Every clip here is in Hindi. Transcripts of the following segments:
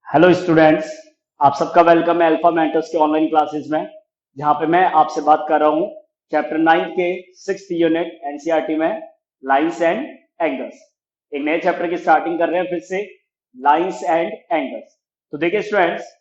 हेलो स्टूडेंट्स, आप सबका वेलकम है अल्फा मेंटर्स के ऑनलाइन क्लासेस में, जहां पे मैं आपसे बात कर रहा हूं चैप्टर 9 के 6th यूनिट एनसीईआरटी में लाइंस एंड एंगल्स। एक नए चैप्टर की स्टार्टिंग कर रहे हैं फिर से, लाइंस एंड एंगल्स। तो देखिए स्टूडेंट्स,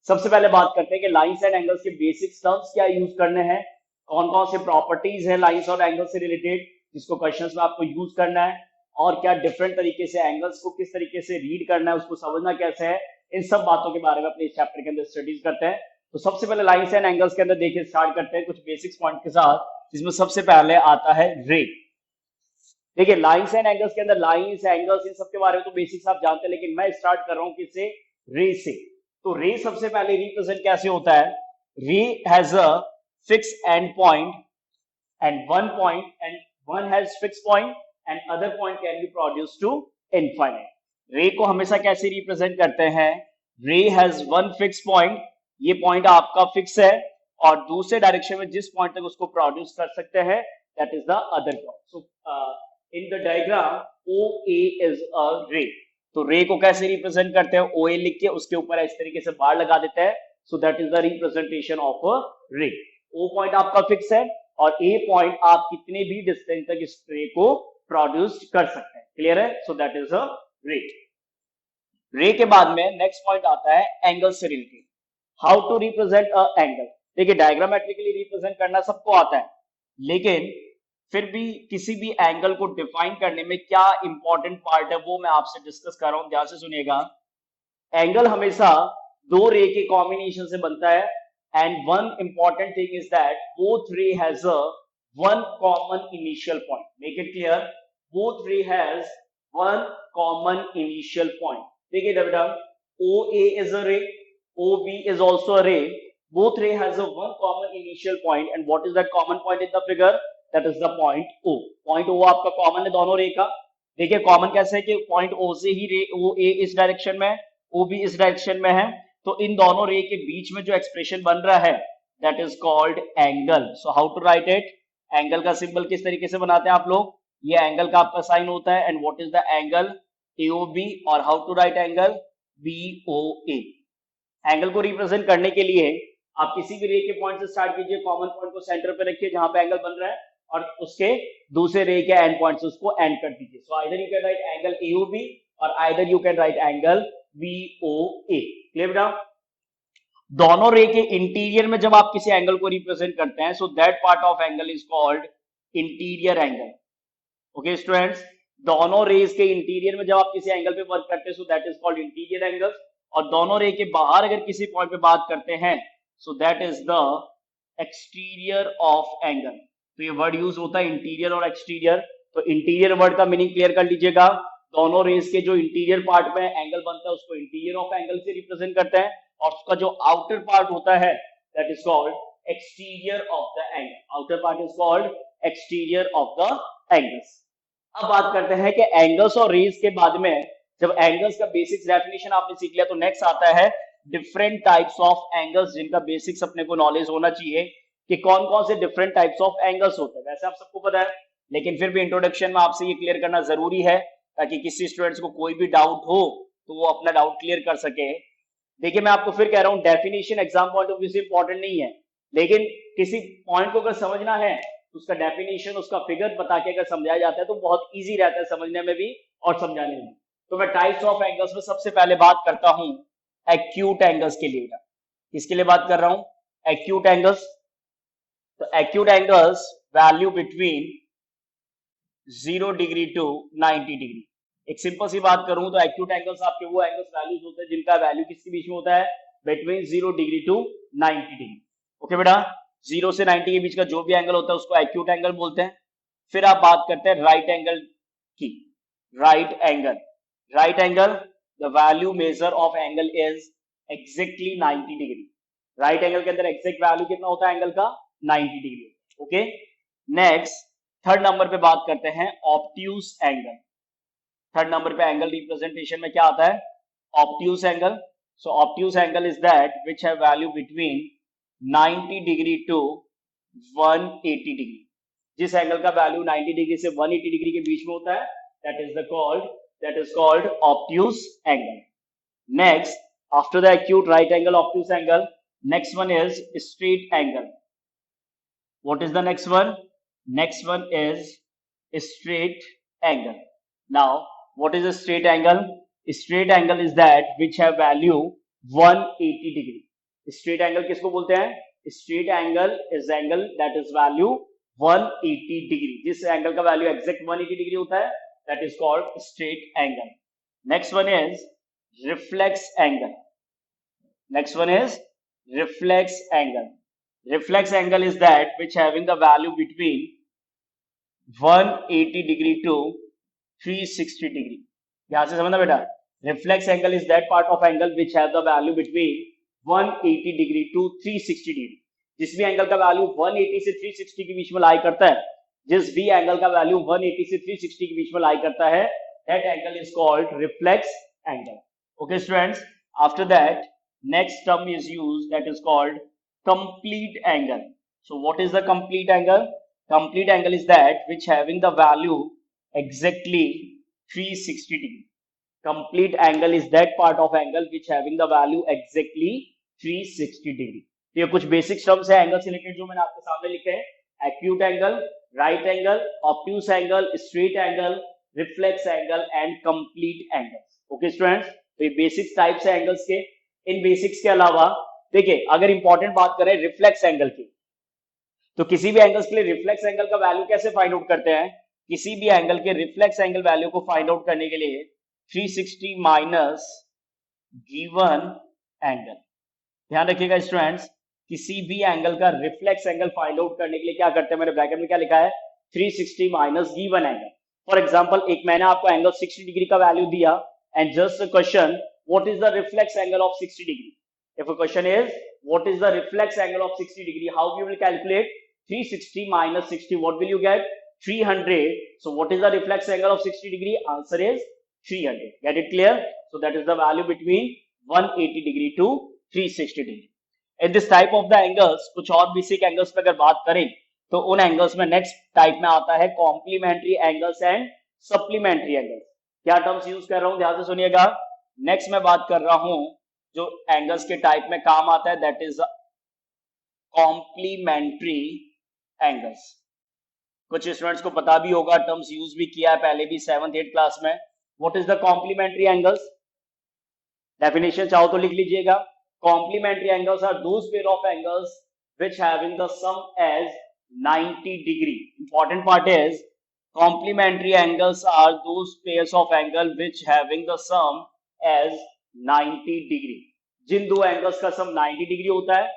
सबसे पहले बात करते हैं कि लाइंस एंड एंगल्स के बेसिक टर्म्स क्या यूज करने हैं, कौन कौन से प्रॉपर्टीज है लाइंस और एंगल्स से रिलेटेड जिसको क्वेश्चंस में आपको यूज करना है, और क्या डिफरेंट तरीके से एंगल्स को किस तरीके से रीड करना है, उसको समझना कैसे है। इन सब बातों के बारे में अपने इस चैप्टर के अंदर स्टडीज करते हैं। तो सबसे पहले लाइंस एंड एंगल्स के अंदर देखिए स्टार्ट करते हैं कुछ बेसिक्स पॉइंट के साथ, जिसमें सबसे पहले आता है रे। देखिए लाइंस एंड एंगल्स के अंदर लाइंस एंगल्स इन सब के बारे में तो बेसिक्स आप जानते हैं, लेकिन मैं स्टार्ट कर रहा हूं किससे, रे से। तो रे सबसे पहले रिप्रेजेंट कैसे होता है, रे has a fix and point and one has fixed point and other point can be produced to infinite. रे को हमेशा कैसे रिप्रेजेंट करते हैं, रे हैज वन फिक्स पॉइंट, ये पॉइंट आपका फिक्स है और दूसरे डायरेक्शन में जिस पॉइंट तक उसको प्रोड्यूस कर सकते हैं that is the other point. So in the diagram O A is a ray. तो रे को कैसे रिप्रेजेंट करते हैं, ओ ए लिख के उसके ऊपर इस तरीके से बार लगा देते हैं। So that is the representation of a ray. O point आपका फिक्स है और ए पॉइंट आप कितने भी डिस्टेंस तक इस रे को प्रोड्यूस कर सकते हैं। क्लियर है? सो दैट इज अ रे। रे के बाद में नेक्स्ट पॉइंट आता है एंगल से related, how to represent a angle. देखिए डायग्रामेट्रिकली रिप्रेजेंट करना सबको आता है, लेकिन फिर भी किसी भी एंगल को डिफाइन करने में क्या इंपॉर्टेंट पार्ट है वो मैं आपसे डिस्कस कर रहा हूं, ध्यान से सुनिएगा। एंगल हमेशा दो रे के कॉम्बिनेशन से बनता है, and one important thing is that both ray has a one common initial point. Make it clear, both ray has one common initial point. देखिए बेटा, OA is a ray, OB is also a ray. Both ray has a one common initial point, and what is that common point in the figure? That is the point O. Point O आपका common है दोनों रे का। देखिए कॉमन कैसे है कि पॉइंट O से ही रे OA इस डायरेक्शन में, OB इस डायरेक्शन में है, तो इन दोनों रे के बीच में जो एक्सप्रेशन बन रहा है that is called angle. So how to write it, angle का सिंबल किस तरीके से बनाते हैं आप लोग, ये एंगल का आपका साइन होता है, and what is the angle, AOB। और how to write angle, BOA। Angle को रिप्रेजेंट करने के लिए आप किसी भी रे के पॉइंट से स्टार्ट कीजिए, कॉमन पॉइंट को सेंटर पे रखिए जहां पे एंगल बन रहा है, और उसके दूसरे रे के एंड पॉइंट से उसको एंड कर दीजिए। So either you can write angle AOB और either you can write angle BOA। Clear बेटा? दोनों रे के इंटीरियर में जब आप किसी एंगल को रिप्रेजेंट करते हैं, so that part of angle is called interior angle. Okay students, दोनों रेज के इंटीरियर में जब आप किसी एंगल पे वर्क करते हैं, so that is called interior angle. और दोनों रे के बाहर अगर किसी पॉइंट पे बात करते हैं, so that is the exterior of angle. तो ये वर्ड यूज होता है इंटीरियर और एक्सटीरियर। तो इंटीरियर वर्ड का मीनिंग क्लियर कर लीजिएगा, दोनों रेस के जो इंटीरियर पार्ट में एंगल बनता है उसको इंटीरियर ऑफ एंगल से रिप्रेजेंट करते हैं, और उसका जो आउटर पार्ट होता है that is called exterior of the angle. Outer part is called exterior of the angles. अब बात करते हैं कि एंगल्स और रेस के बाद में जब एंगल्स का बेसिक्स डेफिनेशन आपने सीख लिया, तो नेक्स्ट आता है डिफरेंट टाइप्स ऑफ एंगल्स, जिनका बेसिक्स अपने को नॉलेज होना चाहिए कि कौन कौन से डिफरेंट टाइप्स ऑफ एंगल्स होते हैं। वैसे आप सबको पता है, लेकिन फिर भी इंट्रोडक्शन में आपसे ये क्लियर करना जरूरी है ताकि किसी स्टूडेंट्स को कोई भी डाउट हो तो वो अपना डाउट क्लियर कर सके। देखिए मैं आपको फिर कह रहा हूं, definition exam point of view से इंपॉर्टेंट नहीं है, लेकिन किसी पॉइंट को अगर समझना है तो उसका डेफिनेशन, उसका फिगर बता के अगर समझाया जाता है तो बहुत इजी रहता है समझने में भी और समझाने में। तो मैं टाइप्स ऑफ एंगल्स में सबसे पहले बात करता हूं एक्यूट एंगल्स के लिए। किसके लिए बात कर रहा हूं, एक्यूट एंगल्स। तो acute angles value between 0 degree to 90 degree. एक सिंपल सी बात करूं तो एक्यूट एंगल्स आपके वो एंगल्स वैल्यूज होते हैं जिनका वैल्यू किसके बीच में होता है, between 0 degree to 90 degree. Okay बेटा, 0 से 90 के बीच का जो भी एंगल होता है उसको एक्यूट एंगल बोलते हैं। फिर आप बात करते हैं राइट एंगल की। Right angle, right angle the value measure of angle is exactly 90 degree. Right angle के अंदर एग्जैक्ट वैल्यू कितना होता है एंगल का, 90 degree. Okay, next third number पे बात करते हैं ऑब्ट्यूज एंगल। थर्ड नंबर पे एंगल रिप्रेजेंटेशन में क्या आता है, obtuse angle. So obtuse angle is that which have value between 90 degree to 180 degree. जिस एंगल का वैल्यू 90 डिग्री से 180 डिग्री के बीच में होता है that is called obtuse angle. Next After the acute, right angle, obtuse angle. Next one is straight angle. What is the next one? Next one is straight angle. Now, what is a straight angle? Straight angle is that which have value 180 degree. Straight angle किसको बोलते हैं? Straight angle is angle that is value 180 degree. जिस angle का value exact 180 degree होता है, that is called straight angle. Next one is reflex angle. Next one is reflex angle. Reflex angle is that which having the value between 180 degree to 360 degree. यहां से समझना बेटा, reflex angle is that part of angle which have the value between 180 degree to 360 degree. जिस भी एंगल का वैल्यू 180 से 360 के बीच में लाई करता है, जिस भी एंगल का वैल्यू 180 से 360 के बीच में लाई करता है, that angle is called reflex angle. Okay students, after that next term is used, that is called complete angle. So what is the complete angle? Complete angle is that which having the value exactly 360 degree. Complete angle is that part of angle which having the value exactly 360 degree. तो ये कुछ बेसिक टर्म्स है एंगल से रिलेटेड जो मैंने आपके सामने लिखे हैं. Acute angle, right angle, obtuse angle, straight angle, reflex angle and complete angle. Okay students, तो ये बेसिक्स टाइप्स है एंगल्स के. इन बेसिक्स के अलावा देखिए, अगर इंपॉर्टेंट बात करें रिफ्लेक्स एंगल की, तो किसी भी एंगल्स के लिए रिफ्लेक्स एंगल का वैल्यू कैसे फाइंड आउट करते हैं? किसी भी एंगल के रिफ्लेक्स एंगल वैल्यू को फाइंड आउट करने के लिए 360 माइनस गिवन एंगल. ध्यान रखिएगा स्टूडेंट्स, किसी भी एंगल का रिफ्लेक्स एंगल फाइंड आउट करने के लिए क्या करते हैं? मैंने ब्रैकेट में क्या लिखा है? 360 minus given angle. For example, एक मैंने आपको एंगल 60 डिग्री का वैल्यू दिया and just a question, what is the reflex angle of 60 degree? If a question is what is the reflex angle of 60 degree, how we will calculate? 360 minus 60, what will you get? 300. So what is the reflex angle of 60 degree? Answer is 300. Get it clear? So that is the value between 180 degree to 360 degree. In this type of the angles, कुछ और बेसिक एंगल्स पे अगर बात करें तो उन एंगल्स में नेक्स्ट टाइप में आता है complementary angles and supplementary angles. क्या टर्म्स यूज कर रहा हूं, ध्यान से सुनिएगा. नेक्स्ट मैं बात कर रहा हूं जो एंगल्स के टाइप में काम आता है, दैट इज कॉम्प्लीमेंट्री एंगल्स. कुछ स्टूडेंट्स को पता भी होगा, टर्म्स यूज भी किया है पहले भी 7th 8th क्लास में. What is the complementary angles? Definition चाहो तो लिख लीजिएगा. Complementary angles are those pair of angles which having the sum as 90 degree. Important part is complementary angles are those pairs of angle which having the sum as 90 degree. जिन दो एंगल्स का सम 90 डिग्री होता है,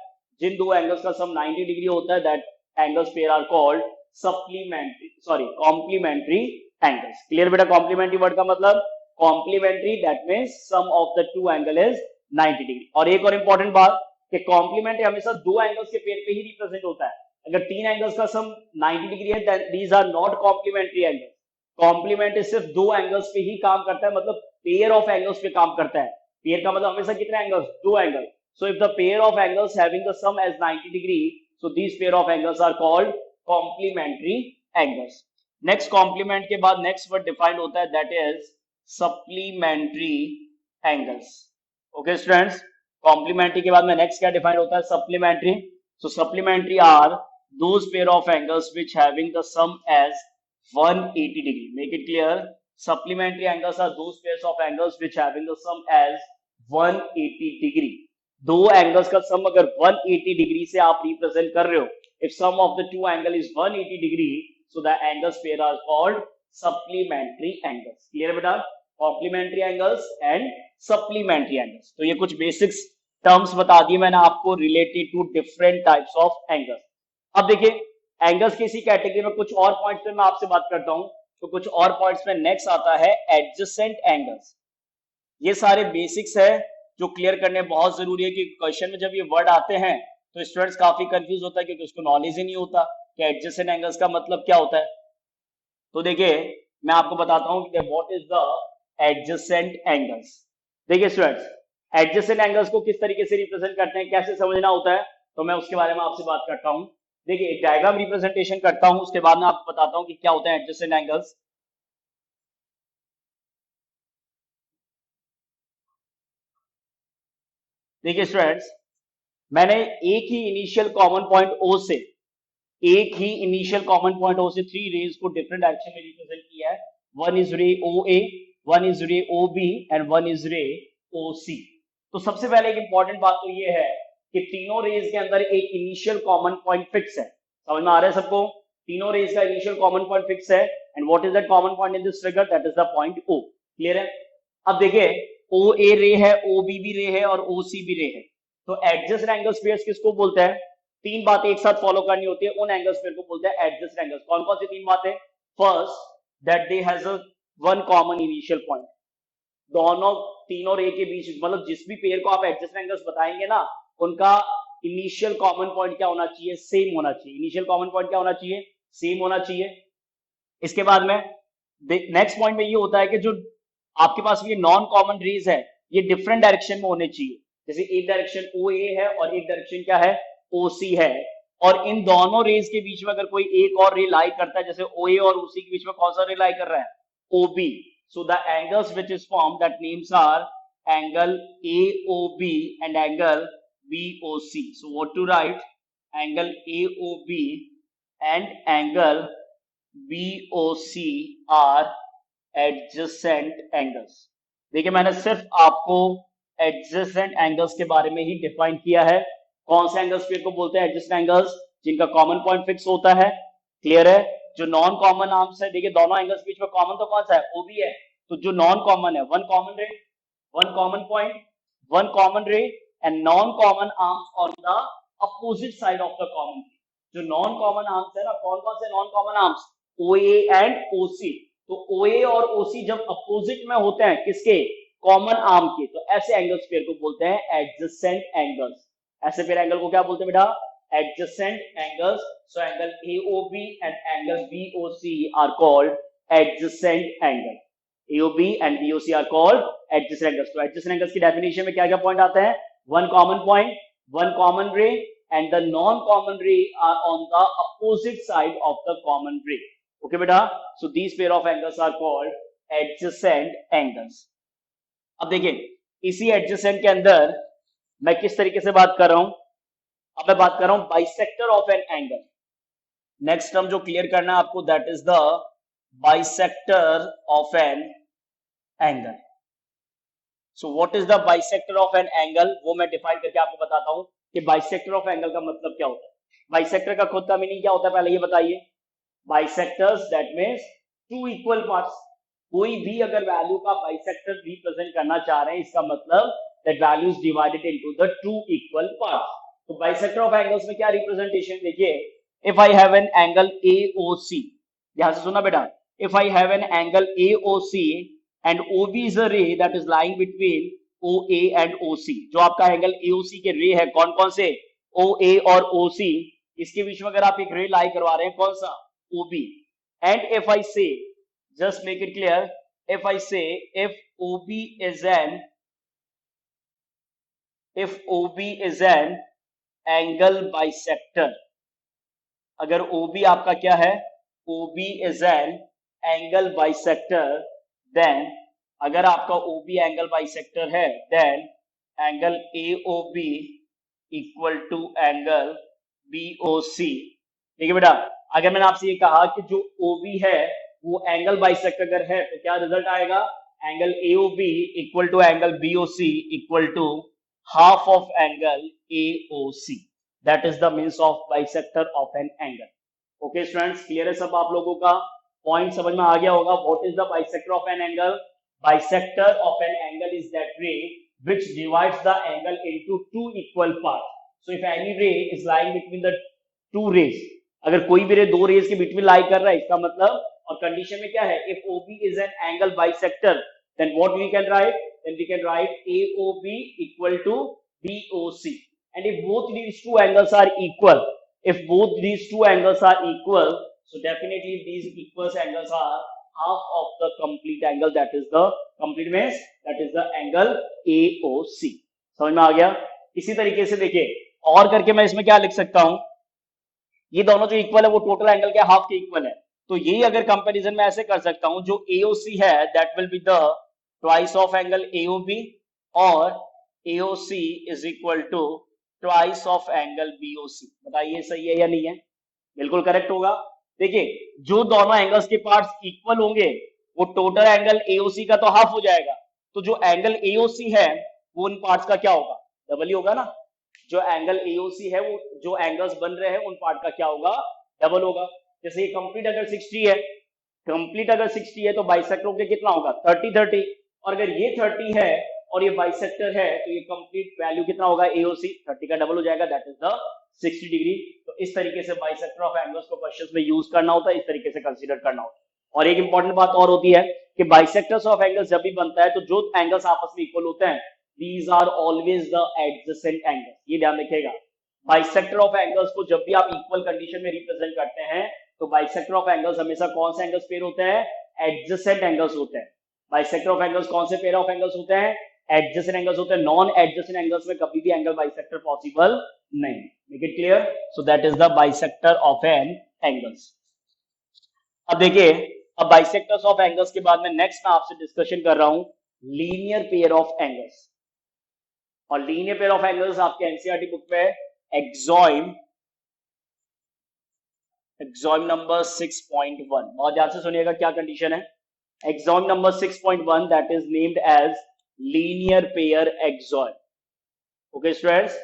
जिन दो एंगल्स का सम 90 डिग्री होता है, that angles pair are called complementary angles. Clear बेटा? कॉम्प्लीमेंट्री वर्ड का मतलब complementary, that means sum of the two angle is 90 degree. और एक और इंपॉर्टेंट बात कि कॉम्प्लीमेंट्री हमेशा दो एंगल्स के पेयर पे ही रिप्रेजेंट होता है. अगर तीन एंगल्स का सम 90 डिग्री है, then these are not complementary angles. Complementary सिर्फ दो एंगल्स पे ही काम करता है, मतलब पेयर ऑफ एंगल्स पे काम करता है. पेयर का मतलब हमेशा कितने एंगल्स? दो angle. So if the pair of angles having the sum as 90 degree, so these pair of angles are called complementary angles. Next complement के बाद next word defined होता है, that is supplementary angles. Okay students, complementary के बाद में next क्या defined होता है? supplementary. So supplementary are those pair of angles which having the sum as 180 degree. Make it clear. Supplementary angles are those pairs of angles which having the sum as 180 degree. दो एंगल्स का सम अगर 180 डिग्री से आप रिप्रेजेंट कर रहे हो, if sum of the two angle is 180 degree, so the angles pair are called supplementary angles. Clear बेटा? Complementary angles and supplementary angles. तो ये कुछ बेसिक्स टर्म्स बता दिए मैंने आपको related to different types of angles. अब देखिए, एंगल्स की इसी कैटेगरी में कुछ और पॉइंट्स पे मैं आपसे बात करता हूं. तो कुछ और पॉइंट्स में नेक्स्ट आता है एडजेसेंट एंगल्स. ये सारे बेसिक्स है जो क्लियर करने बहुत जरूरी है कि क्वेश्चन में जब ये वर्ड आते हैं तो स्टूडेंट्स काफी कंफ्यूज होता है क्योंकि उसको नॉलेज ही नहीं होता कि एडजेसेंट एंगल्स का मतलब क्या होता है. तो देखिए, मैं आपको बताता हूं कि what is the adjacent angles. देखिए स्टूडेंट्स, एडजेसेंट एंगल्स को किस तरीके से रिप्रेजेंट करते हैं, कैसे समझना होता है, तो मैं उसके बारे में आपसे बात करता हूं. देखिए, एक डायग्राम रिप्रेजेंटेशन करता हूं, उसके बाद मैं आपको बताता हूं कि क्या होता है एडजेसेंट एंगल्स. देखिए स्टूडेंट्स, मैंने एक ही इनिशियल कॉमन पॉइंट ओ से थ्री रेज को डिफरेंट डायरेक्शन में रिप्रेजेंट किया है। One is ray O A, one is ray O B and one is ray O C. तो सबसे पहले एक इंपॉर्टेंट बात तो ये है कि तीनों रेज के अंदर एक इनिशियल कॉमन पॉइंट फिक्स है। समझ में आ रहा है सबको? तीनों रेज का इनिशियल कॉमन पॉइंट फिक्स है and what is that common point in this figure? That is the point O. Clear है? अब देखिए, ओ ए रे है, ओ बी भी रे है और ओ सी भी रे है। तो एडजस्ट एंगल स्क्वायर्स किसको बोलते हैं? तीन बातें एक साथ फॉलो करनी होती है, उन एंगल स्क्वायर को बोलते हैं एडजस्ट एंगल्स। कौन कौन सी तीन बातें? First, that they has a one common initial point. दोनों तीनों रे के बीच, मतलब जिस भी पेयर को आप एडजस्ट एंगल्स बताएंगे ना, उनका इनिशियल कॉमन पॉइंट क्या होना चाहिए? सेम होना चाहिए। इनिशियल कॉमन पॉइंट क्या होना चाहिए? सेम होना चाहिए। इसके बाद में नेक्स्ट पॉइंट में ये होता है कि जो आपके पास ये नॉन कॉमन रेज है, ये डिफरेंट डायरेक्शन में होने चाहिए। जैसे एक डायरेक्शन ओ ए है और एक डायरेक्शन क्या है? ओ सी है। और इन दोनों रेज के बीच में अगर कोई एक और रे लाई करता है, जैसे ओ ए और ओ सी के बीच में कौन सा रे लाई कर रहा है? O B. So the angles which is formed, that names are angle AOB and angle BOC. So what to write? Angle AOB and angle BOC are adjacent angles. देखिए, मैंने सिर्फ आपको adjacent angles के बारे में ही डिफाइन किया है। कौन से एंगल्स को बोलते हैं adjacent angles? जिनका कॉमन पॉइंट फिक्स होता है। क्लियर है? जो नॉन कॉमन आर्म्स है, देखिए दोनों एंगल्स बीच में कॉमन तो कौन सा है? ओ बी है। तो जो नॉन कॉमन है, one common ray, one common point, one common ray and non common arms on the opposite side of the common ray. जो नॉन कॉमन आर्म्स है ना, कौन कौन से non common arms? O A and O C. तो ओ ए और ओ सी जब अपोजिट में होते हैं किसके? कॉमन आर्म के, तो ऐसे एंगल्स पेयर को बोलते हैं एडजेसेंट एंगल्स। ऐसे पेयर एंगल को क्या बोलते हैं बेटा? adjacent angles. So angle AOB and angle BOC are called adjacent angle. AOB and BOC are called adjacent angles. तो adjacent angles की definition में क्या क्या पॉइंट आते हैं? One common point, one common ray, and the non-common ray are on the opposite side of the common ray. Okay बेटा? So these pair of angles are called adjacent angles. अब देखिए, इसी adjacent के अंदर मैं किस तरीके से बात कर रहा हूं? अब मैं बात कर रहा हूं bisector of an angle. Next term जो क्लियर करना है आपको, that is the bisector of an angle. So what is the bisector of an angle? वो मैं डिफाइन करके आपको बताता हूं कि बाइसेक्टर ऑफ एंगल का मतलब क्या होता है। बाइसेक्टर का खुद का मीनिंग क्या होता है, पहले ये बताइए। Bisectors, that means two equal parts. कोई भी अगर वैल्यू का बाइसेक्टर रिप्रेजेंट करना चाह रहे हैं, इसका मतलब that value is divided into the two equal parts. तो बाइसेक्टर ऑफ एंगल्स में क्या रिप्रेजेंटेशन? देखिए, if I have an angle AOC, ध्यान से सुना बेटा, if I have an angle AOC and OB is a ray that is lying between OA and OC। जो आपका एंगल AOC के रे है, कौन कौन से? OA और OC, इसके बीच में अगर आप एक रे लाई करवा रहे हैं, कौन सा? OB। And if I say, just make it clear, if I say if OB is an angle bisector, अगर OB आपका क्या है? OB is an angle bisector, then अगर आपका OB एंगल बाइसेक्टर है, then angle AOB equal to angle BOC। ठीक है बेटा, अगर मैंने आपसे ये कहा कि जो OB है वो एंगल बाइसेक्टर अगर है, तो क्या रिजल्ट आएगा? Angle AOB equal to angle BOC equal to half of angle AOC. That is the means of bisector of an angle. Okay students, clear है सब आप लोगों का? पॉइंट समझ में आ गया होगा। What is the bisector of an angle? Bisector of an angle is that ray which divides the angle into two equal parts. So if any ray is lying between the two rays, अगर कोई भी रे दो रेज के बीच में लाई कर रहा है, इसका मतलब, और कंडीशन में क्या है? If OB is an angle bisector, then what we can write? Then we can write AOB equal to BOC. And if both these two angles are equal, so definitely these equal angles are half of the complete angle, that is the complete means that is the angle AOC. समझ में आ गया? इसी तरीके से देखिए, और करके मैं इसमें क्या लिख सकता हूं, ये दोनों जो इक्वल है वो टोटल एंगल के हाफ के इक्वल है। तो ये अगर कंपैरिजन में ऐसे कर सकता हूं, जो AOC है that will be the twice of angle AOB, और AOC is equal to twice of angle BOC। बताइए सही है या नहीं है? बिल्कुल करेक्ट होगा। देखिए जो दोनों एंगल्स के पार्ट्स इक्वल होंगे वो टोटल एंगल AOC का तो हाफ हो जाएगा, तो जो एंगल AOC है वो उन पार्ट्स का क्या होगा? डबल ही होगा ना। जो एंगल AOC है वो जो एंगल्स बन रहे हैं उन पार्ट का क्या होगा? डबल होगा। जैसे ये कंप्लीट अगर 60 है, कंप्लीट अगर 60 है तो बाइसेक्टर के कितना होगा? 30 30। और अगर ये 30 है और ये बाइसेक्टर है तो ये कंप्लीट वैल्यू कितना होगा? AOC 30 का डबल हो जाएगा, दैट इज द 60 डिग्री। तो इस तरीके से बाइसेक्टर ऑफ एंगल्स को क्वेश्चंस में यूज करना होता है, इस तरीके से कंसीडर करना होता है। और एक इंपॉर्टेंट बात और होती है कि बाइसेक्टर्स ऑफ एंगल्स जब भी बनता है तो जो एंगल्स आपस में इक्वल होते हैं these are always the adjacent angles. ये ध्यान रखिएगा, बाइसेक्टर ऑफ एंगल्स को जब भी आप इक्वल कंडीशन में रिप्रेजेंट करते हैं तो बाइसेक्टर ऑफ एंगल्स हमेशा कौन से एंगल्स पेयर होते हैं? एडजेसेंट एंगल्स होते हैं। बाइसेक्टर ऑफ एंगल्स कौन से पेयर ऑफ एंगल्स होते हैं? एडजेसेंट एंगल्स होते हैं। नॉन एडजेसेंट एंगल्स में कभी भी एंगल बाइसेक्टर पॉसिबल नहीं। Make it clear? So that is the bisector of an angles. अब देखिए, अब बाइसेक्टर्स ऑफ एंगल्स के बाद में नेक्स्ट मैं आपसे डिस्कशन कर रहा हूं लीनियर पेयर ऑफ एंगल्स। और लीनियर पेयर ऑफ एंगल्स आपके एनसीईआरटी बुक में एक्सॉइम नंबर 6.1। बहुत ध्यान से सुनिएगा क्या कंडीशन है। Axiom number 6.1 that is named as linear pair axiom. Okay students,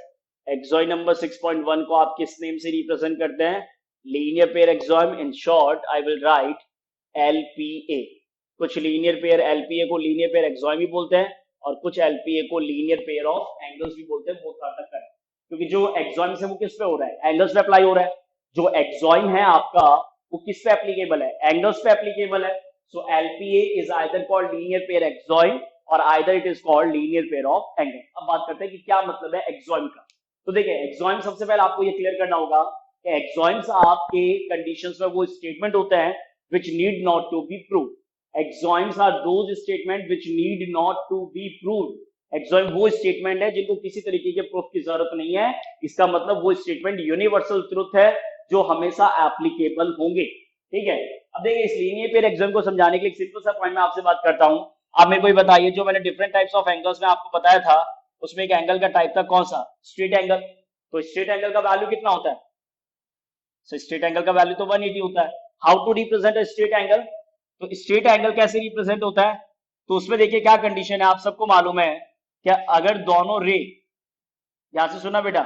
axiom number 6.1 को आप किस नेम से रिप्रेजेंट करते हैं? Linear pair axiom. In short I will write LPA। कुछ लीनियर पेयर LPA को लीनियर पेयर एक्सॉइम भी बोलते हैं और कुछ LPA को लीनियर पेयर ऑफ एंगल्स भी बोलते हैं। बहुत तक है क्योंकि जो एक्सॉइम से वो किस पे हो रहा है? एंगल्स पे अप्लाई हो रहा है। जो एक्सॉइम है आपका वो किस पे एप्लीकेबल है? एंगल्स पे एप्लीकेबल है। So LPA is either called linear pair axiom और either it is called linear pair of angle. अब बात करते हैं कि क्या मतलब है एक्सॉइम का। तो देखिए एक्सॉइम सबसे पहले आपको ये क्लियर करना होगा कि एक्सॉइम्स आपके कंडीशंस में वो स्टेटमेंट होते हैं which need not to be proved. Axioms are those statements which need not to be proved. Axioms वो स्टेटमेंट है जिनको किसी तरीके के प्रूफ की जरूरत नहीं है। इसका मतलब वो स्टेटमेंट यूनिवर्सल ट्रुथ है जो हमेशा एप्लीकेबल होंगे। ठीक है, अब देखिए इस लीनियर पेयर एक्सॉइम को समझाने के लिए एक सिंपल सा पॉइंट में आपसे बात करता हूं। आप मेरे को ये बताइए, जो मैंने डिफरेंट टाइप्स ऑफ एंगल्स में आपको बताया था उसमें एक एंगल का टाइप था कौन सा? Straight angle. तो स्ट्रेट एंगल का वैल्यू कितना होता है? स्ट्रेट एंगल का वैल्यू तो 180 होता है। How to represent straight angle? तो स्ट्रेट एंगल कैसे रिप्रेजेंट होता है? तो उसमें देखिए क्या कंडीशन है, आप सबको मालूम है क्या? अगर दोनों रे, यहां से सुना बेटा,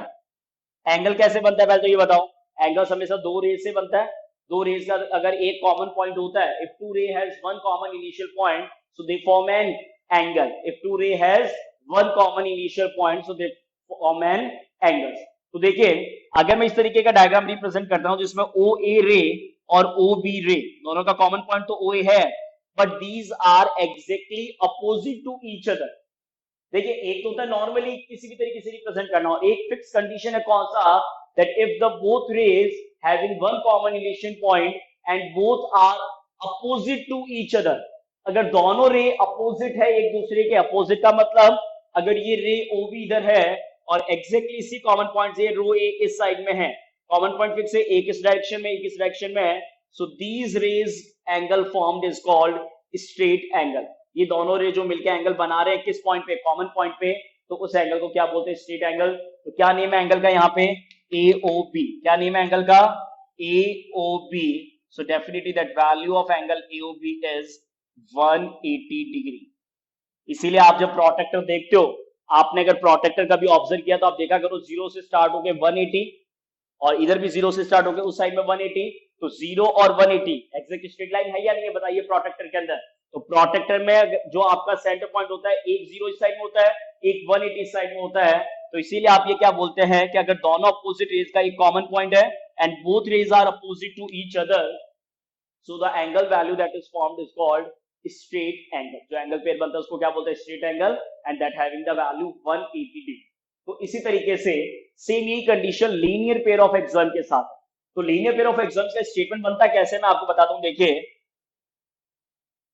एंगल कैसे बनता है पहले तो ये बताओ। एंगल हमेशा दो रेज से बनता है। दो रेज का अगर एक कॉमन पॉइंट होता है, if two ray has one common initial point so they form an angle. If two ray has one common initial point so they form an angle. तो देखिए अगर मैं इस तरीके का डायग्राम रिप्रेजेंट करता हूं जिसमें OA रे और OB रे दोनों का कॉमन पॉइंट तो OA है, but these are exactly opposite to each other. देखिए एक तो होता है नॉर्मली किसी भी तरीके से रिप्रेजेंट करना, और एक फिक्स कंडीशन है कौन सा? That if the both rays having one common initial point and both are opposite to each other. अगर दोनों रे अपोजिट है एक दूसरे के, अपोजिट का मतलब अगर ये रे OB इधर है और एग्जैक्टली इसी कॉमन पॉइंट से रो A इस साइड में है, कॉमन पॉइंट फिक्स है, एक इस डायरेक्शन में एक इस डायरेक्शन में है, so these raise angle formed is called straight angle. ये दोनों रे जो मिलकर एंगल बना रहे हैं किस पॉइंट पे? कॉमन पॉइंट पे, तो उस एंगल को क्या बोलते हैं? Straight angle. तो क्या नेम है एंगल का यहाँ पे? AOB। क्या नेम है एंगल का? AOB। So definitely that value of angle AOB is 180 degree. इसीलिए आप जब प्रोटेक्टर देखते हो, आपने अगर प्रोटेक्टर का भी ऑब्जर्व किया तो आप देखा करो जीरो से स्टार्ट होके 180 और इधर भी जीरो से स्टार्ट होके उस साइड में 180, तो जीरो और 180 एग्जैक्ट स्ट्रेट लाइन है या नहीं है? बताइए प्रोटेक्टर के अंदर। तो प्रोटेक्टर में जो आपका सेंटर पॉइंट होता है, एक जीरो इस साइड में होता है, एक 180 इस साइड में होता है। तो इसीलिए आप ये क्या बोलते हैं कि अगर दोनों अपोजिट रेज का एक कॉमन पॉइंट है and both rays are opposite to each other, so the angle value that is formed is called straight angle. जो एंगल पेयर बनता है उसको क्या बोलते हैं? Straight angle, and that having the value 180 degree. तो इसी तरीके से सेम यही condition linear pair of axiom के साथ। तो लीनियर पेयर ऑफ एक्सॉइम का स्टेटमेंट बनता कैसे, मैं आपको बताता हूं। देखिए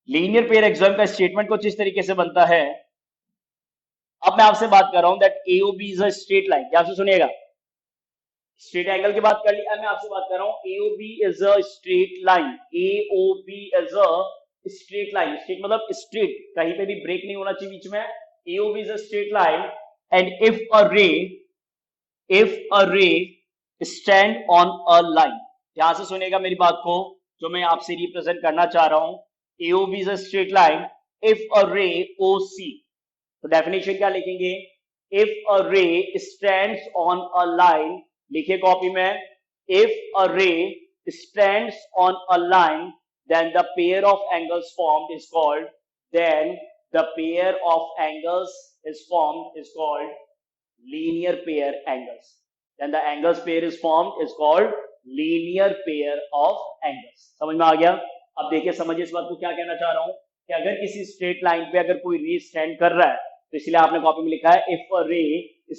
लीनियर पेयर एक्सॉइम का स्टेटमेंट कुछ इस तरीके से बनता है। अब मैं आपसे बात कर रहा हूं that AOB is a straight line. ध्यान से सुनिएगा, स्ट्रेट एंगल की बात कर ली, अब मैं आपसे बात कर रहा हूं AOB is a straight line. AOB is a straight line. Straight मतलब स्ट्रेट, कहीं पे भी ब्रेक नहीं होना चाहिए बीच में। AOB is a straight line and if a ray stand on a line, ध्यान से सुनेगा मेरी बात को, जो मैं आपसे रिप्रेजेंट करना चाह रहा हूं. AOB is a straight line. If a ray OC, तो डेफिनेशन क्या लिखेंगे? If a ray stands on a line, लिखिए कॉपी में, if a ray stands on a line, then the pair of angles formed is called, then the pair of angles is formed is called linear pair angles. Then the angles pair is formed is called linear pair of angles. समझ में आ गया? अब देखिए, समझिए इस बात को, क्या कहना चाह रहा हूं कि अगर किसी स्ट्रेट लाइन पे अगर कोई रे स्टैंड कर रहा है, तो इसलिए आपने कॉपी में लिखा है if a ray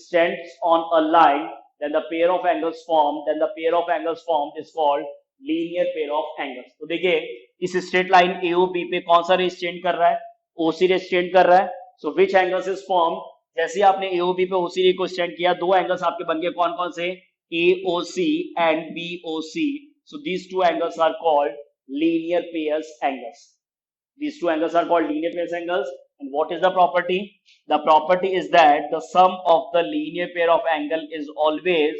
stands on a line then the pair of angles formed is called linear pair of angles. तो देखिए, इस स्ट्रेट लाइन AOB पे कौन सा रे स्टैंड कर रहा है? OC रे स्टैंड कर रहा है. सो विच एंगल्स इज फॉर्म्ड? जैसे आपने AOB पे OC रे को स्टैंड किया, दो एंगल्स आपके बन गए, कौन कौन से? AOC and BOC. So these two angles are called linear pairs angles. These two angles are called linear pairs angles. And what is the property? The property is that the sum of the linear pair of angle is always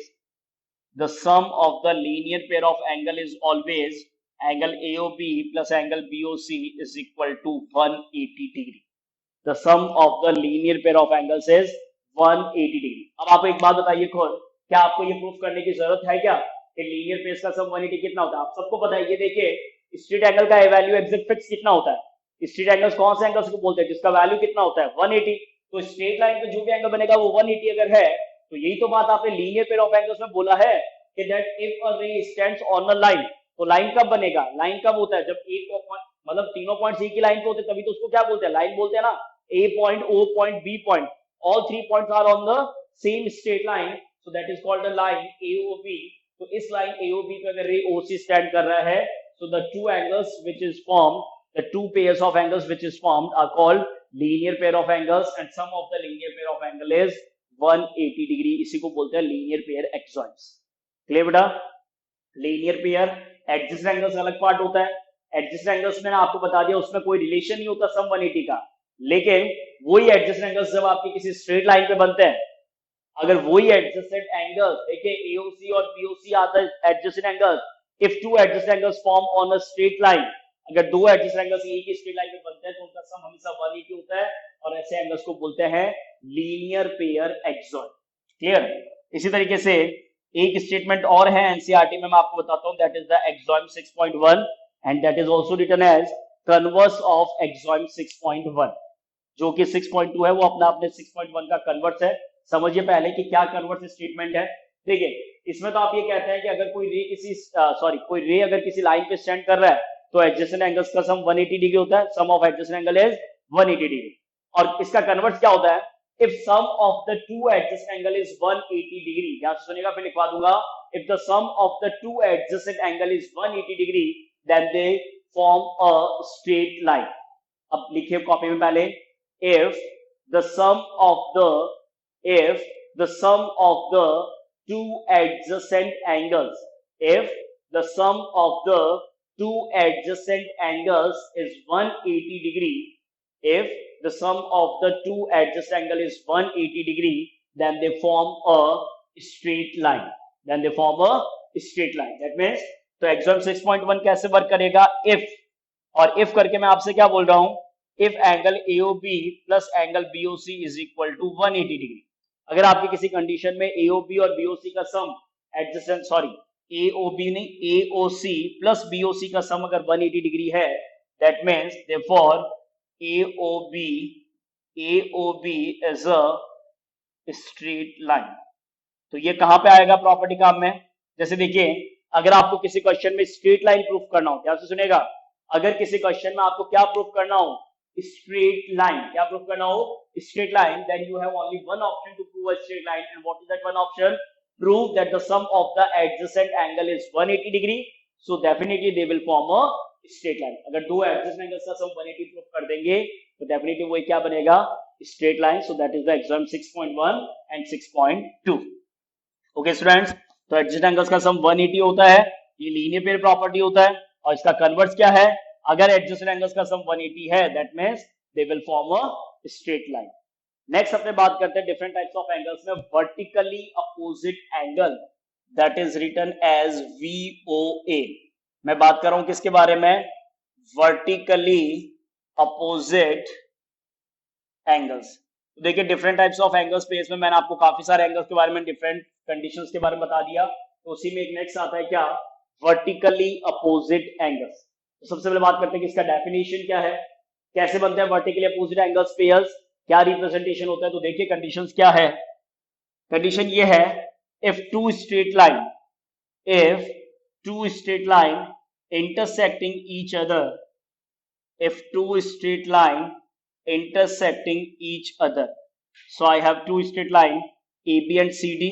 angle AOB plus angle BOC is equal to 180 degree. The sum of the linear pair of angles is 180 degree. अब आप एक बात बताइए खुद, क्या आपको ये प्रूफ करने की जरूरत है क्या कि लीनियर पेयर्स का सम 180 कितना होता है? आप सबको पता है. ये देखिए, स्ट्रेट एंगल का वैल्यू एग्जैक्ट फिक्स कितना होता है? स्ट्रेट एंगल्स कौन से एंगल्स को बोलते हैं जिसका वैल्यू कितना होता है? 180. तो स्ट्रेट लाइन पे जो भी एंगल बनेगा वो 180 अगर है, तो यही तो बात आपने लीनियर पेयर ऑफ एंगल्स में बोला है कि that if a ray stands on a line. तो लाइन कब बनेगा? लाइन कब होता है? जब एक मतलब तीनों पॉइंट्स एक ही लाइन पे होते हैं, तभी तो उसको क्या बोलते हैं? लाइन बोलते हैं ना. A point, O point, B point, all three points are on the same straight line, so that is called the line AOB. तो इस लाइन AOB पे अगर रे OC स्टैंड कर रहा है, so the two angles which is formed, the two pairs of angles which is formed are called linear pair of angles, and sum of the linear pair of angle is 180 degree. इसी को बोलते हैं linear pair axioms. क्लियर बेटा? लीनियर पेयर एडजेसेंट एंगल्स अलग पार्ट होता है. एडजेसेंट एंगल्स मैंने आपको बता दिया, उसमें कोई रिलेशन नहीं होता सम 180 का. लेकिन वही एडजेसेंट एंगल्स जब आपके किसी स्ट्रेट लाइन पे बनते हैं, अगर वही एडजेसेंट एंगल्स, देखिए AOC और BOC are the adjacent angles. If two adjacent angles form on a straight line, अगर दो एडजेसेंट एंगल्स एक ही स्ट्रेट लाइन पे बनते हैं तो उनका सम हमेशा 180 होता है, और ऐसे एंगल्स को बोलते हैं लीनियर पेयर एक्सॉन. क्लियर? इसी तरीके से एक स्टेटमेंट और है एनसीईआरटी में, मैं आपको बताता हूं. That is the axiom 6.1 and that is also written as converse of axiom 6.1. जो कि 6.2 है वो अपना अपने 6.1 का कन्वर्स है. समझिए पहले कि क्या कन्वर्स स्टेटमेंट है. देखिए, इसमें तो आप ये कहते हैं कि अगर कोई रे अगर किसी लाइन पे स्टैंड कर रहा है तो एडजेसेंट एंगल्स का सम 180 डिग्री होता है. Sum of adjacent angle is 180 degree. और इसका कन्वर्स क्या होता है? If sum of the two adjacent angle is 180 degree, यहां सुनेगा फिर लिखवा दूंगा. If the sum of the two adjacent angle is 180 degree then they form a straight line. अब लिखिए कॉपी में पहले, if the sum of the two adjacent angles is 180 degree, if the sum of the two adjacent angle is 180 degree, then they form a straight line. That means तो एक्सॉन 6.1 कैसे वर्क करेगा? if, और if करके मैं आपसे क्या बोल रहा हूं? if angle AOB plus angle BOC is equal to 180 degree. अगर आपकी किसी कंडीशन में AOB और BOC का सम AOB नहीं AOC plus BOC का सम अगर 180 डिग्री है, that means therefore AOB is a straight line. तो ये कहां पे आएगा प्रॉपर्टी काम में? जैसे देखिए, अगर आपको किसी क्वेश्चन में स्ट्रेट लाइन प्रूफ करना हो, ध्यान से सुनेगा, अगर किसी क्वेश्चन में आपको क्या प्रूफ करना हो? Straight line. क्या प्रूफ करना हो? Straight line. Then you have only one option to prove a straight line, and what is that one option? Prove that the sum of the adjacent angle is 180 degree, so definitely they will form a straight line. अगर दो एडजेसेंट एंगल्स का सम 180 प्रूफ कर देंगे तो डेफिनेटली वो क्या बनेगा? Straight line. So that is the exam 6.1 and 6.2. Okay students, तो एडजेसेंट एंगल्स का सम 180 होता है, ये लीनियर पेयर प्रॉपर्टी होता है, और इसका कन्वर्स क्या है? अगर एडजेसेंट एंगल्स का सम 180 है, that means they will form a straight line. Next अपने बात करते हैं डिफरेंट टाइप्स ऑफ एंगल्स में vertically opposite angle, that is written as VOA। मैं बात कर रहा हूं किसके बारे में? Vertically opposite angles. तो देखिए different types of angle space में मैंने आपको काफी सारे एंगल्स के बारे में, डिफरेंट कंडीशंस के बारे में बता दिया। तो उसी में एक नेक्स्ट आता है क्या? Vertically opposite angles. तो सबसे पहले बात करते हैं कि इसका डेफिनेशन क्या है, कैसे बनते हैं वर्टिकली अपोजिट एंगल्स पेयर्स, क्या रिप्रेजेंटेशन होता है। तो देखिए कंडीशंस क्या है। कंडीशन ये है, if to straight line, if two straight line intersecting each other, if two straight line intersecting each other, so I have two straight line AB and CD,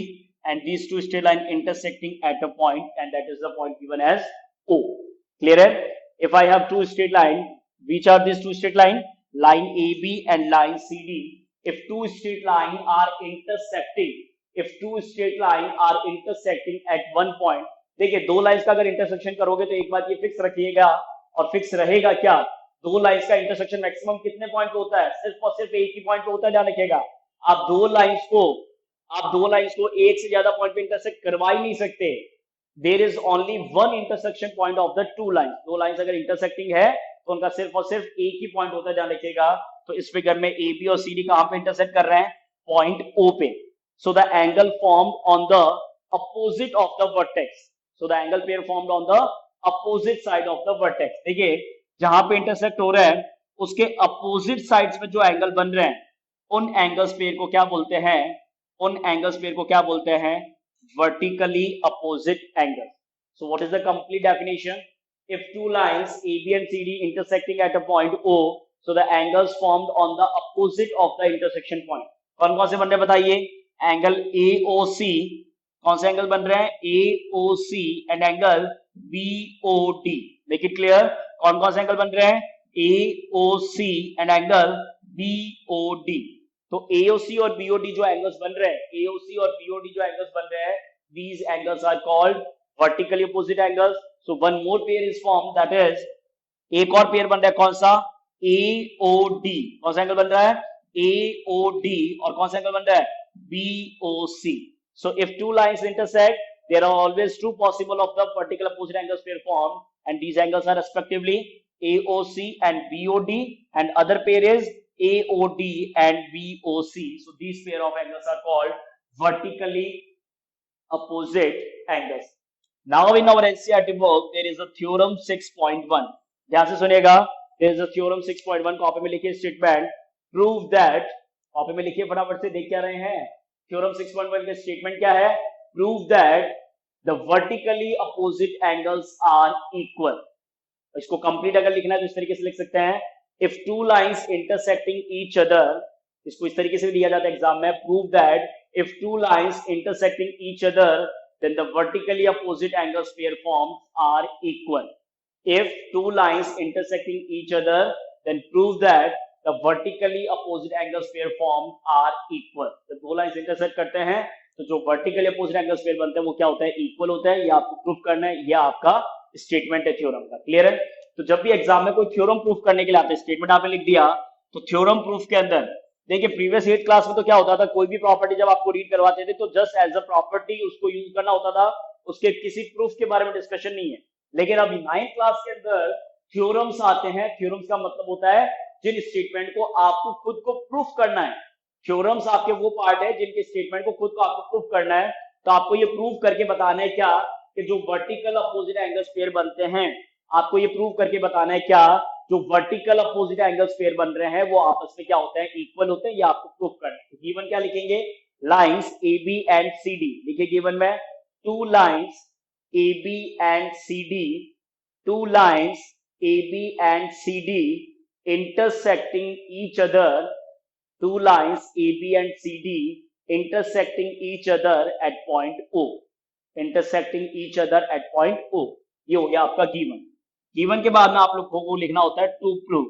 and these two straight line intersecting at a point, and that is the point given as O. Clear है? If I have two straight line, which are these two straight line? Line AB and line CD. If two straight line are intersecting, if two straight line are intersecting at one point, देखिए दो लाइंस का अगर इंटरसेक्शन करोगे तो एक बात ये फिक्स रखिएगा, और फिक्स रहेगा क्या? दो लाइंस का इंटरसेक्शन मैक्सिमम कितने पॉइंट पे होता है? सिर्फ और सिर्फ एक ही पॉइंट पे होता है, ध्यान रखिएगा। आप दो लाइंस को एक से ज्यादा पॉइंट पे इंटरसेक्ट करवा ही नहीं सकते। There is only one intersection point of the two lines. दो लाइंस अगर इंटरसेक्टिंग है तो उनका सिर्फ और सिर्फ एक ही पॉइंट होता है, ध्यान रखिएगा। तो इस फिगर में ए बी और सी डी कहां पे इंटरसेक्ट कर रहे हैं? पॉइंट ओ पे। सो the angle formed on the opposite of the vertex, so the angle pair formed on the opposite side of the vertex. देखिए जहां पे इंटरसेक्ट हो रहा है उसके अपोजिट साइड्स में जो एंगल बन रहे हैं, उन एंगल्स पेयर को क्या बोलते हैं? उन एंगल्स पेयर को क्या बोलते हैं? Vertically opposite angle. So what is the complete definition? If two lines AB and CD intersecting at a point O, so the angles formed on the opposite of the intersection point, कौन कौन से बन रहे हैं बताइए? एंगल AOC, कौन से एंगल बन रहे हैं? AOC and angle BOD। Make it clear, कौन कौन से एंगल बन रहे हैं? AOC and angle BOD। तो AOC और BOD जो एंगल्स बन रहे हैं, AOC और BOD जो एंगल्स बन रहे हैं, these angles are called vertically opposite angles. So one more pair is formed, that is, एक और पेयर बन रहा है, कौन सा? AOD। कौन सा एंगल बन रहा है? AOD। और कौन सा एंगल बन रहा है? BOC। So if two lines intersect, there are always two possible of the vertical opposite angles pair formed, and these angles are respectively AOC and BOD, and other pair is AOD and BOC. So these pair of angles are called vertically opposite angles. Now in our NCERT book there is a theorem 6.1, ध्यान से सुनिएगा। there is a theorem 6.1, copy में लिखिए स्टेटमेंट, prove that, कॉपी में लिखिए फटाफट से, देख क्या रहे हैं? थ्योरम 6.1 का स्टेटमेंट क्या है? Prove that the vertically opposite angles are equal. इसको कंप्लीट अगर लिखना है तो इस तरीके से लिख सकते हैं, if two lines intersecting each other, इसको इस तरीके से भी दिया जाता है एग्जाम में, prove that if two lines intersecting each other then the vertically opposite angles pair formed are equal. If two lines intersecting each other, then prove that the vertically opposite angles pair formed are equal. जब दो लाइंस इंटरसेक्ट करते हैं तो जो वर्टिकली अपोजिट एंगल्स पेयर बनते हैं वो क्या होता है? इक्वल होता है। ये आपको प्रूफ करना है, ये आपका स्टेटमेंट है थ्योरम का। क्लियर है? तो जब भी एग्जाम में कोई थ्योरम प्रूफ करने के लिए आता है, स्टेटमेंट आपने लिख दिया, तो थ्योरम प्रूफ के अंदर देखिए प्रीवियस 8 क्लास में तो क्या होता था, कोई भी प्रॉपर्टी जब आपको रीड करवाते थे तो जस्ट एज अ प्रॉपर्टी उसको यूज करना होता था, उसके किसी प्रूफ के बारे में डिस्कशन नहीं है। लेकिन अभी 9th क्लास के अंदर थ्योरम्स आते हैं। थ्योरम्स का मतलब होता है जिन स्टेटमेंट को आपको खुद को प्रूफ करना है। थ्योरम्स आपके वो पार्ट है जिनके स्टेटमेंट को खुद को आपको प्रूफ करना है। तो आपको ये प्रूफ करके बताना है क्या, कि जो वर्टिकल अपोजिट एंगल्स पेयर बनते हैं, आपको ये प्रूव करके बताना है क्या, जो वर्टिकल अपोजिट एंगल्स पेयर बन रहे हैं वो आपस में क्या होते हैं? इक्वल होते हैं। ये आपको प्रूफ करना है। गिवन क्या लिखेंगे? लाइंस AB एंड CD लिखिए गिवन में, two lines AB and CD, two lines AB and CD intersecting each other, two lines AB and CD intersecting each other at point O, intersecting each other at point O। ये हो गया आपका गिवन। गिवन के बाद में आप लोग को लिखना होता है टू प्रूव।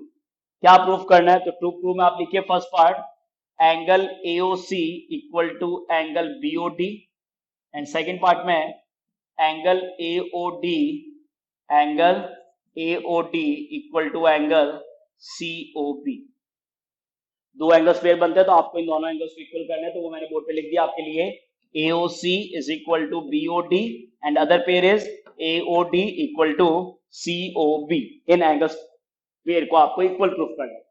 क्या प्रूफ करना है? तो टू प्रूव में आप लिखिए first part, angle AOC equal to angle BOD, and second part में angle AOD equal to angle COP। दो एंगल्स पेयर बनते हैं तो आपको इन दोनों एंगल्स को इक्वल करना है, तो वो मैंने बोर्ड पे लिख दिया आपके लिए, AOC is equal to BOD and other pair is AOD equal to COB। इन एंगल्स पेयर को आपको इक्वल प्रूफ करना है।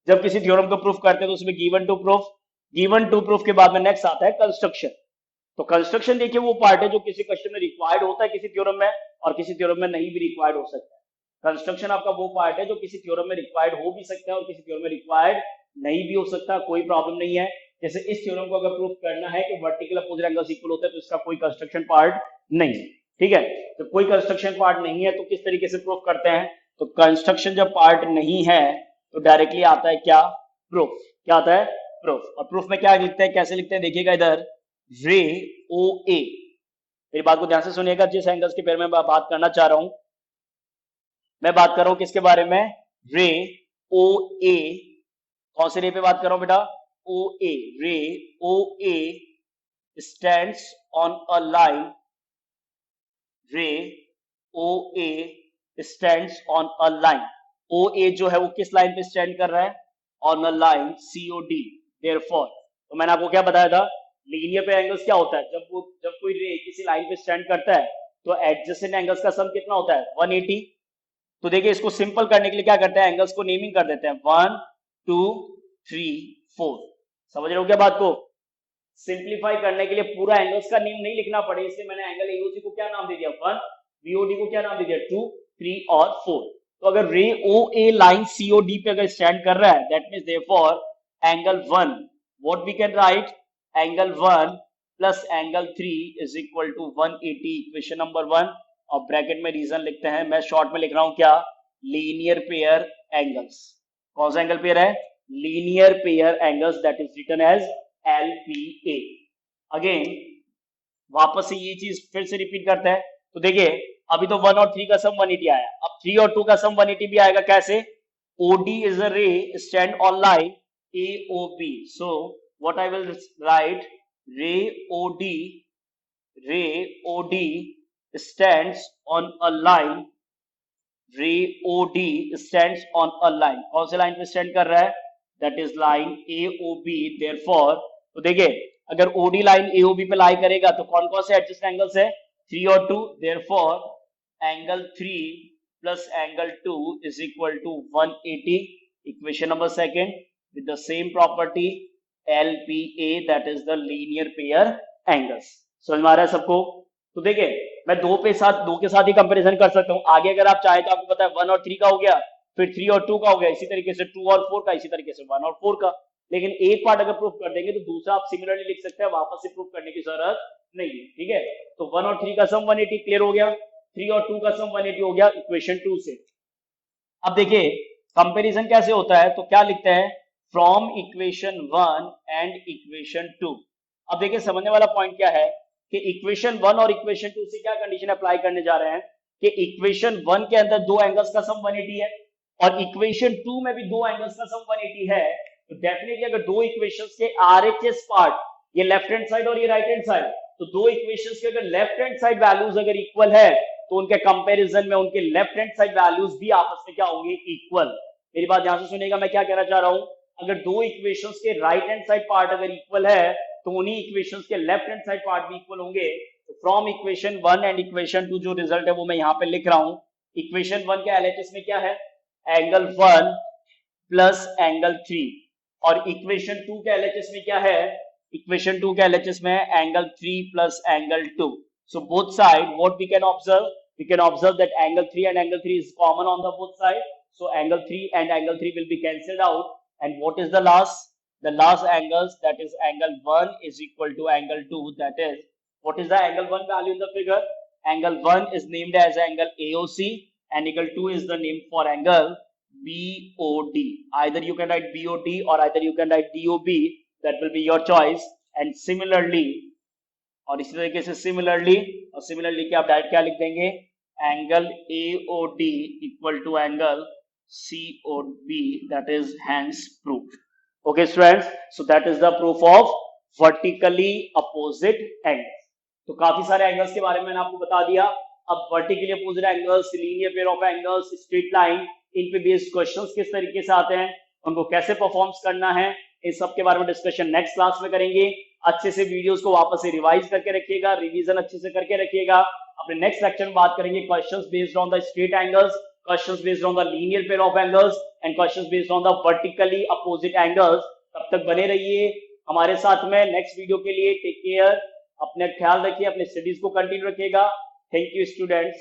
जब किसी थ्योरम को प्रूफ करते हैं तो उसमें गिवन टू प्रूफ के बाद में नेक्स्ट आता है कंस्ट्रक्शन। तो कंस्ट्रक्शन देखिए वो पार्ट है जो किसी क्वेश्चन में रिक्वायर्ड होता है किसी थ्योरम में, और किसी थ्योरम में नहीं भी रिक्वायर्ड हो सकता है। कंस्ट्रक्शन आपका वो पार्ट है जो किसी थ्योरम में रिक्वायर्ड हो भी सकता है और किसी थ्योरम में रिक्वायर्ड नहीं भी हो सकता, कोई प्रॉब्लम नहीं है। जैसे इस थ्योरम को अगर प्रूफ करना है कि वर्टिकल अपोजिट एंगल्स इक्वल होते हैं तो इसका कोई कंस्ट्रक्शन पार्ट नहीं है, ठीक है। तो कोई कंस्ट्रक्शन पार्ट नहीं है तो किस तरीके से प्रूफ करते हैं, तो कंस्ट्रक्शन जब पार्ट नहीं है तो डायरेक्टली आता है क्या, प्रूफ। क्या आता है, प्रूफ। और प्रूफ में क्या लिखते हैं, कैसे लिखते हैं, देखिएगा इधर, रे ओ ए। मेरी बात को ध्यान से सुनिएगा, जिस एंगल्स के बारे में मैं बात करना चाह रहा हूं, मैं बात कर रहा हूं किसके बारे में, रे ओ ए। कौन से रे पे बात कर रहा हूं बेटा, O A. Ray O A stands on a line, ray O A stands on a line. O A जो है वो किस लाइन पे स्टैंड कर रहा है, on a line COD। Therefore, तो मैंने आपको क्या बताया था, लीनियर पे एंगल्स क्या होता है, जब कोई रे किसी लाइन पे स्टैंड करता है तो एडजेसेंट एंगल्स का सम कितना होता है, 180। तो देखिए इसको सिंपल करने के लिए क्या करते हैं, एंगल्स को नेमिंग कर देते हैं, 1 2 3 4। समझ रहे हो क्या बात को, सिंप्लीफाई करने के लिए पूरा एंगल्स का नेम नहीं लिखना पड़े, इसलिए मैंने एंगल AOC को क्या नाम दे दिया, 1, BOD को क्या नाम दे दिया, 2 3 और 4। तो अगर रे OA लाइन COD पे अगर स्टैंड कर रहा है, that means therefore angle 1, what we can write, angle 1 plus angle 3 is equal to 180, equation number 1। और ब्रैकेट में रीजन लिखते हैं, मैं शॉर्ट में लिख रहा हूं क्या, लीनियर पेयर एंगल्स। कौन सा एंगल पेयर है, linear pair angles, that is written as LPA। Again वापस से ये चीज फिर से रिपीट करते हैं, तो देखिए अभी तो 1 और 3 का सम 180 आया, अब 3 और 2 का सम 180 भी आएगा। कैसे, OD is a ray stand on line AOB, so what I will write, ray OD stands on a line, ray OD stands on a line। कौन से लाइन पे स्टैंड कर रहा है, that is line AOB। Therefore, तो देखिए अगर OD लाइन AOB पे लाई करेगा तो कौन कौन से एडजस्ट एंगल्स है, 3 और 2। Therefore angle 3 plus angle 2 is equal to 180, equation number second, with the same property LPA, that is the linear pair angles. समझ में आ रहा है सबको। तो देखिए मैं दो के साथ ही कंपैरिजन कर सकता हूं। आगे अगर आप चाहे तो आपको पता है 1 और 3 का हो गया, फिर 3 और 2 का हो गया, इसी तरीके से 2 और 4 का, इसी तरीके से 1 और 4 का। लेकिन एक पार्ट अगर प्रूफ कर देंगे तो दूसरा आप सिमिलरली लिख सकते हैं, वापस से प्रूफ करने की जरूरत नहीं है, ठीक है। तो 1 और 3 का सम 180 क्लियर हो गया, 3 और 2 का सम 180 हो गया इक्वेशन 2 से। अब देखिए कंपैरिजन कैसे होता है, तो क्या लिखते हैं, फ्रॉम इक्वेशन 1 एंड इक्वेशन 2। अब देखिए समझने वाला पॉइंट क्या है कि इक्वेशन 1 और इक्वेशन 2 से क्या कंडीशन अप्लाई करने जा रहे हैं कि इक्वेशन 1 के अंदर दो एंगल्स का सम 180 है और इक्वेशन 2 में भी दो एंगल्स का सम 180 है। तो डेफिनेटली अगर दो इक्वेशंस के RHS पार्ट, ये लेफ्ट हैंड साइड और ये राइट हैंड साइड, तो दो इक्वेशंस के अगर लेफ्ट हैंड साइड वैल्यूज अगर इक्वल है तो उनके कंपैरिजन में उनके लेफ्ट हैंड साइड वैल्यूज भी आपस में क्या होंगे, इक्वल। मेरी बात ध्यान से सुनिएगा, मैं क्या कहना चाह रहा हूं, अगर दो इक्वेशंस के राइट हैंड साइड पार्ट अगर इक्वल है तो उन्हीं इक्वेशंस के लेफ्ट हैंड साइड पार्ट भी इक्वल होंगे। तो फ्रॉम इक्वेशन 1 एंड इक्वेशन 2 जो रिजल्ट है वो मैं यहां पे लिख रहा हूं। इक्वेशन 1 के LHS में क्या है, एंगल 1 प्लस एंगल 3, और इक्वेशन 2 के LHS में क्या है, इक्वेशन 2 के LHS में angle 3 plus angle 2। So both side, what we can observe? We can observe that angle 3 and angle 3 is common on the both side. So angle 3 and angle 3 will be cancelled out. And what is the last? The last angles, that is angle 1 is equal to angle 2. That is, what is the angle 1 value in the figure? Angle 1 is named as angle AOC and angle 2 is the name for angle BOD. Either you can write BOD or either you can write DOB. That will be your choice. And similarly, और इसी तरीके से सिमिलरली के आप डायरेक्ट क्या लिख देंगे, angle AOD equal to angle COB, that is hence proof. Okay students, so that is the proof of vertically opposite angles. तो काफी सारे एंगल्स के बारे में मैंने आपको बता दिया। अब vertically opposite angles, linear pair of angles, straight line, इन पे बेस्ड क्वेश्चंस किस तरीके से आते हैं, उनको कैसे परफॉर्म करना है, इस सब के बारे में डिस्कशन नेक्स्ट क्लास में करेंगे। अच्छे से वीडियोस को वापस से रिवाइज करके रखिएगा, रिवीजन अच्छे से करके रखिएगा। अपने नेक्स्ट लेक्चर में बात करेंगे questions based on the straight angles, questions based on the linear pair of angles and questions based on the vertically opposite angles. तब तक बने रहिए हमारे साथ में। नेक्स्ट वीडियो के लिए टेक केयर, अपने ख्याल रखिए, अपने स्टडीज को कंटिन्यू रखिएगा। Thank you students.